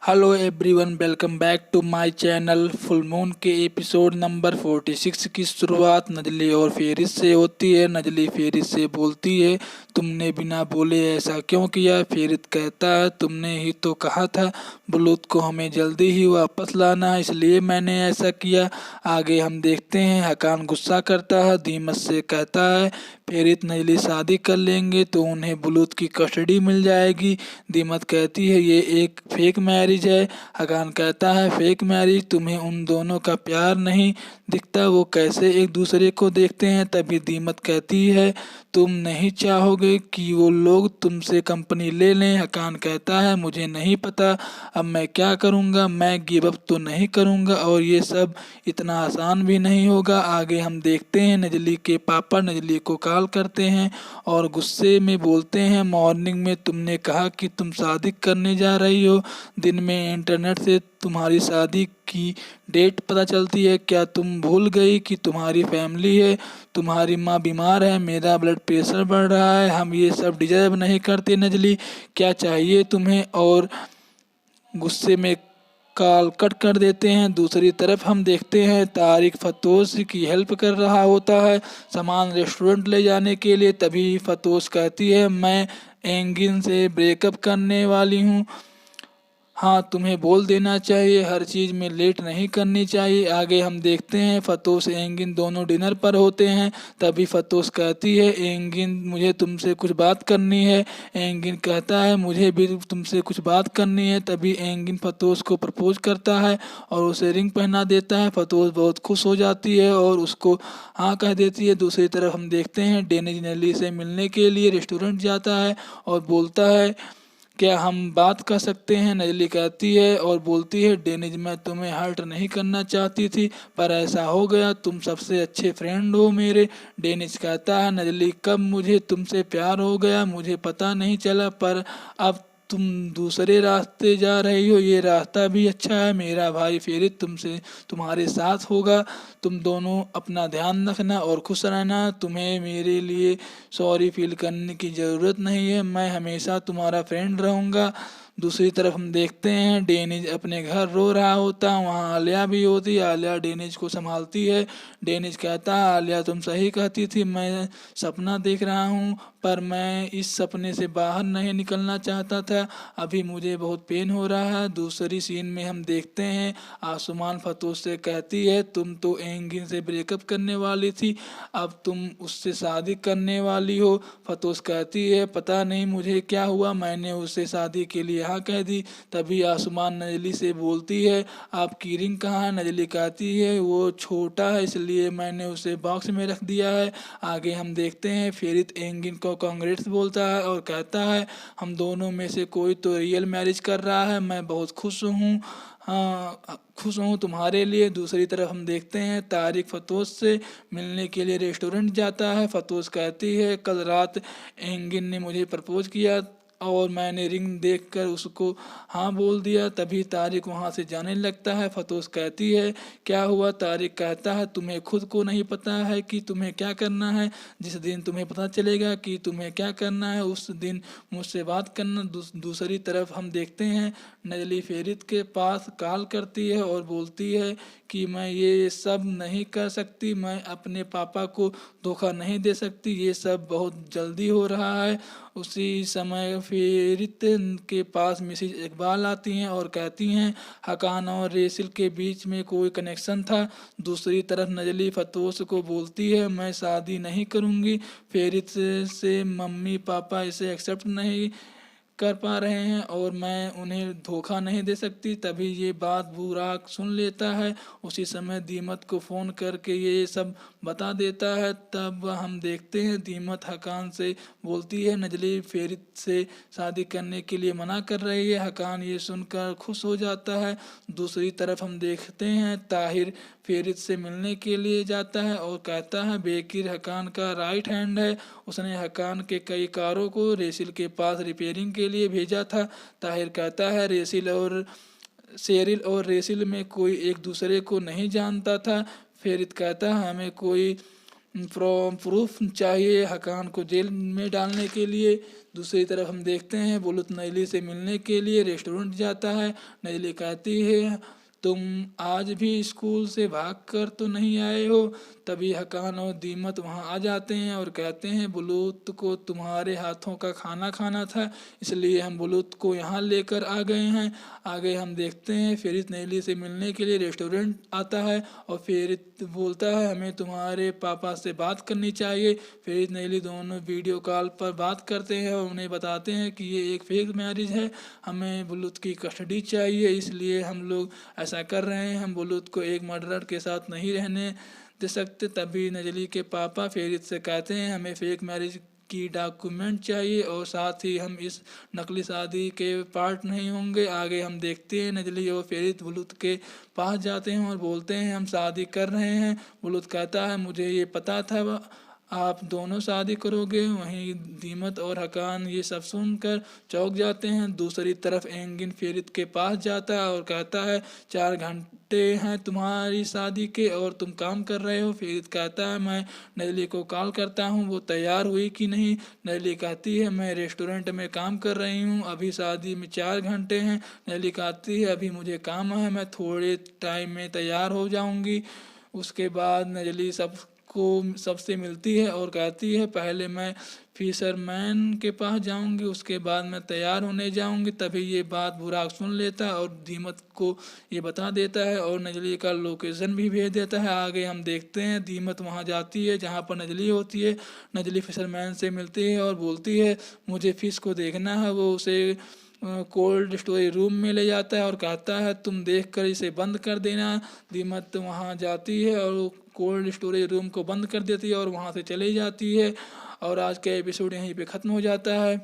Hello everyone, welcome back to my channel. Full moon के episode number 46 की शुरुआत नजली और फेरिस से होती है। नजली फेरिस से बोलती है, तुमने बिना बोले ऐसा क्यों किया। फेरिस कहता है, तुमने ही तो कहा था बुलूत को हमें जल्दी ही वापस लाना है, इसलिए मैंने ऐसा किया। आगे हम देखते हैं, हकान गुस्सा करता है, दीमत से कहता है फेरिस नजली शादी कर लेंगे तो उन्हें बुलूत की कस्टडी मिल जाएगी। दीमत कहती है ये एक फेक मैरिज है। हकान कहता है फेक मैरिज, तुम्हें उन दोनों का प्यार नहीं दिखता, वो कैसे एक दूसरे को देखते हैं। तभी दीमत कहती है तुम नहीं चाहोगे कि वो लोग तुमसे कंपनी ले लें। हकान कहता है मुझे नहीं पता अब मैं क्या करूँगा, मैं गिव अप तो नहीं करूँगा और ये सब इतना आसान भी नहीं होगा। आगे हम देखते हैं नजली के पापा नजली को कॉल करते हैं और गुस्से में बोलते हैं मॉर्निंग में तुमने कहा कि तुम शादी करने जा रही हो, दिन में इंटरनेट से तुम्हारी शादी की डेट पता चलती है, क्या तुम भूल गई कि तुम्हारी फैमिली है, तुम्हारी माँ बीमार है, मेरा ब्लड प्रेशर बढ़ रहा है, हम ये सब डिजर्व नहीं करते नजली, क्या चाहिए तुम्हें। और गुस्से में कॉल कट कर देते हैं। दूसरी तरफ हम देखते हैं तारिक फतोस की हेल्प कर रहा होता है सामान रेस्टोरेंट ले जाने के लिए। तभी फतोस कहती है मैं एंगिन से ब्रेकअप करने वाली हूँ, हाँ तुम्हें बोल देना चाहिए, हर चीज़ में लेट नहीं करनी चाहिए। आगे हम देखते हैं फतोस एंगिन दोनों डिनर पर होते हैं। तभी फतोस कहती है एंगिन मुझे तुमसे कुछ बात करनी है। एंगिन कहता है मुझे भी तुमसे कुछ बात करनी है। तभी एंगिन फतोस को प्रपोज करता है और उसे रिंग पहना देता है। फतोस बहुत खुश हो जाती है और उसको हाँ कह देती है। दूसरी तरफ हम देखते हैं डेनिज नली से मिलने के लिए रेस्टोरेंट जाता है और बोलता है क्या हम बात कर सकते हैं। नजली कहती है और बोलती है डेनिज मैं तुम्हें हर्ट नहीं करना चाहती थी पर ऐसा हो गया, तुम सबसे अच्छे फ्रेंड हो मेरे। डेनिज कहता है नजली कब मुझे तुमसे प्यार हो गया मुझे पता नहीं चला, पर अब तुम दूसरे रास्ते जा रही हो, ये रास्ता भी अच्छा है। मेरा भाई फेरित तुमसे तुम्हारे साथ होगा, तुम दोनों अपना ध्यान रखना और खुश रहना, तुम्हें मेरे लिए सॉरी फील करने की ज़रूरत नहीं है, मैं हमेशा तुम्हारा फ्रेंड रहूँगा। दूसरी तरफ हम देखते हैं डेनिज अपने घर रो रहा होता है, वहाँ आलिया भी होती है। आलिया डेनिज को संभालती है। डेनिज कहता है आलिया तुम सही कहती थी, मैं सपना देख रहा हूँ पर मैं इस सपने से बाहर नहीं निकलना चाहता था, अभी मुझे बहुत पेन हो रहा है। दूसरी सीन में हम देखते हैं आसमान फतोस से कहती है तुम तो एंगिन से ब्रेकअप करने वाली थी, अब तुम उससे शादी करने वाली हो। फतोस कहती है पता नहीं मुझे क्या हुआ, मैंने उससे शादी के लिए हाँ कह दी। तभी आसमान नजली से बोलती है आपकी रिंग कहाँ है। नजली कहती है वो छोटा है इसलिए मैंने उसे बॉक्स में रख दिया है। आगे हम देखते हैं फेरित एंगिन को कांग्रेस बोलता है और कहता है हम दोनों में से कोई तो रियल मैरिज कर रहा है, मैं बहुत खुश हूँ, हाँ खुश हूँ तुम्हारे लिए। दूसरी तरफ हम देखते हैं तारिक फतोस से मिलने के लिए रेस्टोरेंट जाता है। फतोस कहती है कल रात एंगिन ने मुझे प्रपोज किया और मैंने रिंग देखकर उसको हाँ बोल दिया। तभी तारिक वहाँ से जाने लगता है। फतोस कहती है क्या हुआ। तारिक कहता है तुम्हें खुद को नहीं पता है कि तुम्हें क्या करना है, जिस दिन तुम्हें पता चलेगा कि तुम्हें क्या करना है उस दिन मुझसे बात करना। दूसरी तरफ हम देखते हैं नजली फेरित के पास कॉल करती है और बोलती है कि मैं ये सब नहीं कर सकती, मैं अपने पापा को धोखा नहीं दे सकती, ये सब बहुत जल्दी हो रहा है। उसी समय फेरित के पास मिसिज इकबाल आती हैं और कहती हैं हकान और रेसिल के बीच में कोई कनेक्शन था। दूसरी तरफ नजली फतोस को बोलती है मैं शादी नहीं करूँगी, फेरित से मम्मी पापा इसे एक्सेप्ट नहीं कर पा रहे हैं और मैं उन्हें धोखा नहीं दे सकती। तभी ये बात बुराक सुन लेता है, उसी समय दीमत को फ़ोन करके ये सब बता देता है। तब हम देखते हैं दीमत हकान से बोलती है नजली फेरित से शादी करने के लिए मना कर रही है। हकान ये सुनकर खुश हो जाता है। दूसरी तरफ हम देखते हैं ताहिर फेरित से मिलने के लिए जाता है और कहता है बेकिर हकान का राइट हैंड है, उसने हकान के कई कारों को रेसिल के पास रिपेयरिंग के लिए भेजा था। ताहिर कहता है शेरिल और रेसिल में कोई एक दूसरे को नहीं जानता था। फेरित कहता है हमें कोई प्रूफ चाहिए हकान को जेल में डालने के लिए। दूसरी तरफ हम देखते हैं बुलुत नजली से मिलने के लिए रेस्टोरेंट जाता है। नजली कहती है तुम आज भी स्कूल से भागकर तो नहीं आए हो। तभी हकान और दीमत वहां आ जाते हैं और कहते हैं बुलूत को तुम्हारे हाथों का खाना खाना था, इसलिए हम बुलूत को यहाँ लेकर आ गए हैं। आगे हम देखते हैं फेरिस नजली से मिलने के लिए रेस्टोरेंट आता है और फेरिस बोलता है हमें तुम्हारे पापा से बात करनी चाहिए। फेरिस नजली दोनों वीडियो कॉल पर बात करते हैं और उन्हें बताते हैं कि ये एक फेक मैरिज है, हमें बुलूत की कस्टडी चाहिए, इसलिए हम लोग ऐसा कर रहे हैं। हम बुलूत को एक मर्डरर के साथ नहीं रहने दे सकते। तभी नजली के पापा फेरिस से कहते हैं हमें फेक मैरिज की डॉक्यूमेंट चाहिए और साथ ही हम इस नकली शादी के पार्ट नहीं होंगे। आगे हम देखते हैं नजली और फेरिस बुलूत के पास जाते हैं और बोलते हैं हम शादी कर रहे हैं। बुलूत कहता है मुझे ये पता था आप दोनों शादी करोगे। वहीं दीमत और हकान ये सब सुनकर चौंक जाते हैं। दूसरी तरफ एंगिन फेरिस के पास जाता है और कहता है 4 घंटे हैं तुम्हारी शादी के और तुम काम कर रहे हो। फेरिस कहता है मैं नजली को कॉल करता हूँ वो तैयार हुई कि नहीं। नजली कहती है मैं रेस्टोरेंट में काम कर रही हूँ, अभी शादी में 4 घंटे हैं। नजली कहती है अभी मुझे काम है, मैं थोड़े टाइम में तैयार हो जाऊँगी। उसके बाद नजली सबसे मिलती है और कहती है पहले मैं फिशरमैन के पास जाऊंगी, उसके बाद मैं तैयार होने जाऊंगी। तभी ये बात बुराक सुन लेता है और दीमत को ये बता देता है और नजली का लोकेशन भी भेज देता है। आगे हम देखते हैं दीमत वहां जाती है जहां पर नजली होती है। नजली फिशरमैन से मिलती है और बोलती है मुझे फिश को देखना है। वो उसे कोल्ड स्टोरेज रूम में ले जाता है और कहता है तुम देखकर इसे बंद कर देना। दीमत वहां जाती है और कोल्ड स्टोरेज रूम को बंद कर देती है और वहां से चली जाती है। और आज का एपिसोड यहीं पे ख़त्म हो जाता है।